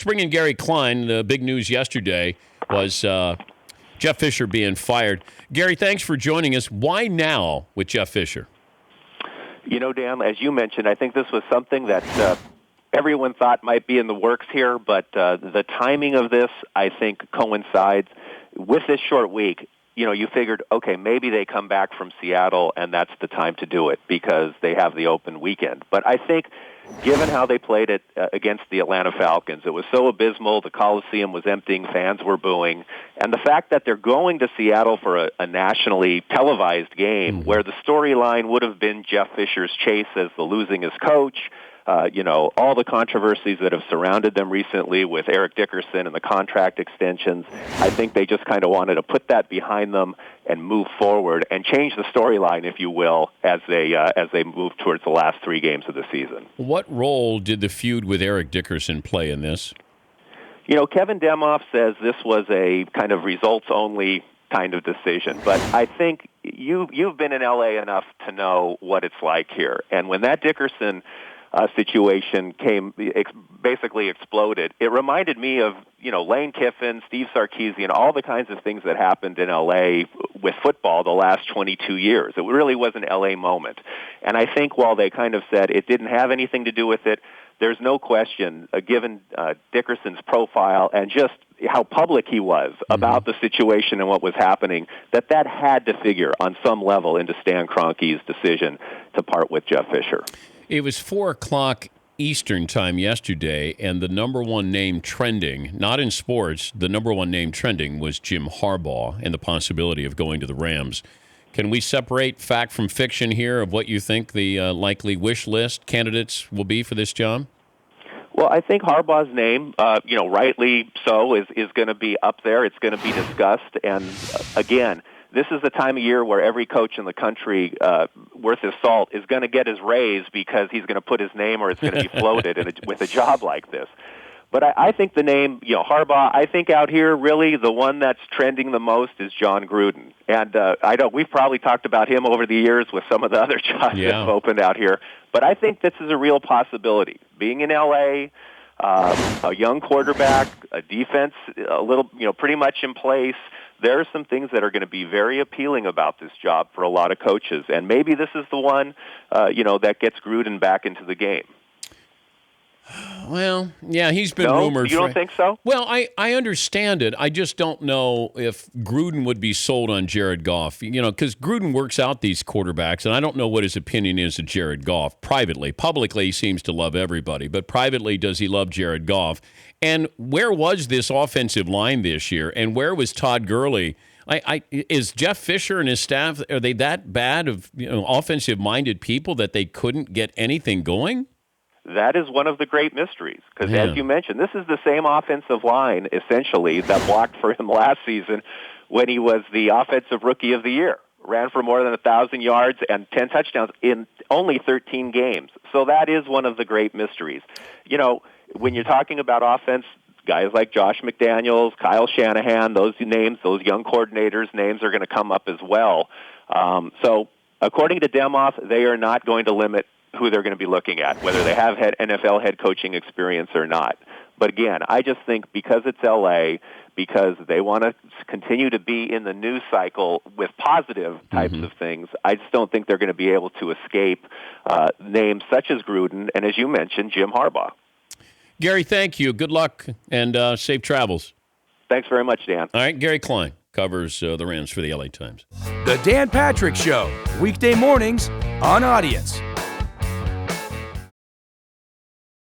Let's bring in Gary Klein. The big news yesterday was Jeff Fisher being fired. Gary, thanks for joining us. Why now with Jeff Fisher? Dan, as you mentioned, I think this was something that everyone thought might be in the works here, but the timing of this, I think, coincides with this short week. You figured, okay, maybe they come back from Seattle, and that's the time to do it because they have the open weekend. But I think, given how they played it against the Atlanta Falcons, it was so abysmal. The Coliseum was emptying, fans were booing. And the fact that they're going to Seattle for a nationally televised game where the storyline would have been Jeff Fisher's chase as the losingest coach, all the controversies that have surrounded them recently with Eric Dickerson and the contract extensions, I think they just kind of wanted to put that behind them and move forward and change the storyline, if you will, as they move towards the last 3 games of the season. What role did the feud with Eric Dickerson play in this? Kevin Demoff says this was a kind of results-only kind of decision. But I think you've been in L.A. enough to know what it's like here. And when that Dickerson situation basically exploded, it reminded me of, Lane Kiffin, Steve Sarkisian, all the kinds of things that happened in L.A. with football the last 22 years. It really was an L.A. moment. And I think while they kind of said it didn't have anything to do with it, there's no question, given Dickerson's profile and just how public he was about the situation and what was happening, that had to figure on some level into Stan Kroenke's decision to part with Jeff Fisher. It was 4 o'clock Eastern time yesterday, and the number one name trending, not in sports, the number one name trending was Jim Harbaugh and the possibility of going to the Rams. Can we separate fact from fiction here of what you think the likely wish list candidates will be for this job? Well, I think Harbaugh's name, rightly so, is going to be up there. It's going to be discussed. And again, this is the time of year where every coach in the country worth his salt is going to get his raise because he's going to put his name or it's going to be floated with a job like this. But I think the name, Harbaugh, I think out here, really, the one that's trending the most is John Gruden. And we've probably talked about him over the years with some of the other jobs that have opened out here. But I think this is a real possibility. Being in L.A., a young quarterback, a defense, a little, pretty much in place, there are some things that are going to be very appealing about this job for a lot of coaches. And maybe this is the one, that gets Gruden back into the game. Well, yeah, he's been rumored. You don't think so? Well, I understand it. I just don't know if Gruden would be sold on Jared Goff, because Gruden works out these quarterbacks, and I don't know what his opinion is of Jared Goff privately. Publicly, he seems to love everybody, but privately, does he love Jared Goff? And where was this offensive line this year, and where was Todd Gurley? Is Jeff Fisher and his staff, are they that bad of offensive-minded people that they couldn't get anything going? That is one of the great mysteries, because as you mentioned, this is the same offensive line, essentially, that blocked for him last season when he was the Offensive Rookie of the Year. Ran for more than 1,000 yards and 10 touchdowns in only 13 games. So that is one of the great mysteries. When you're talking about offense, guys like Josh McDaniels, Kyle Shanahan, those names, those young coordinators' names are going to come up as well. So according to Demoff, they are not going to limit who they're going to be looking at, whether they have had NFL head coaching experience or not. But again, I just think because it's L.A., because they want to continue to be in the news cycle with positive types of things, I just don't think they're going to be able to escape names such as Gruden and, as you mentioned, Jim Harbaugh. Gary, thank you. Good luck and safe travels. Thanks very much, Dan. All right, Gary Klein covers the Rams for the LA Times. The Dan Patrick Show, weekday mornings on Audience.